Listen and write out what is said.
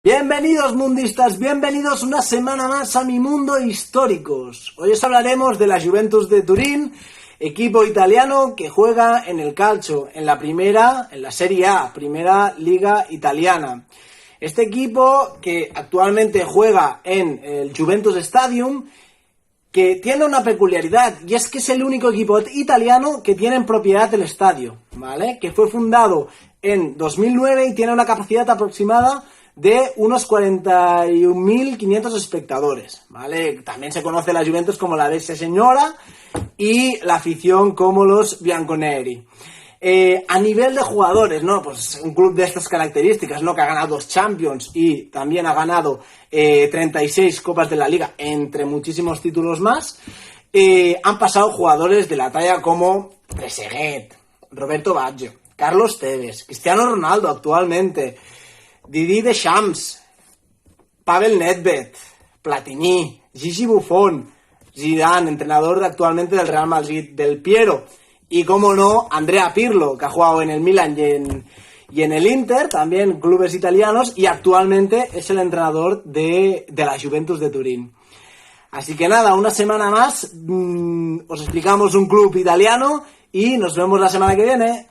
Bienvenidos mundistas, bienvenidos una semana más a Mi Mundo Históricos. Hoy os hablaremos de la Juventus de Turín, equipo italiano que juega en el calcio, en la Serie A, primera liga italiana. Este equipo que actualmente juega en el Juventus Stadium, que tiene una peculiaridad, y es que es el único equipo italiano que tiene en propiedad el estadio, ¿vale? Que fue fundado en 2009 y tiene una capacidad aproximada de unos 41.500 espectadores, ¿vale? También se conoce la Juventus como la Vecchia Señora y la afición como los Bianconeri. A nivel de jugadores, ¿no? Pues un club de estas características, ¿no? Que ha ganado 2 Champions y también ha ganado 36 Copas de la Liga, entre muchísimos títulos más. Han pasado jugadores de la talla como Trezeguet, Roberto Baggio, Carlos Tevez, Cristiano Ronaldo actualmente, Didier Deschamps, Pavel Nedved, Platini, Gigi Buffon, Zidane, entrenador actualmente del Real Madrid, Del Piero, y como no, Andrea Pirlo, que ha jugado en el Milan y en el Inter, también clubes italianos, y actualmente es el entrenador de la Juventus de Turín. Así que nada, una semana más, os explicamos un club italiano y nos vemos la semana que viene.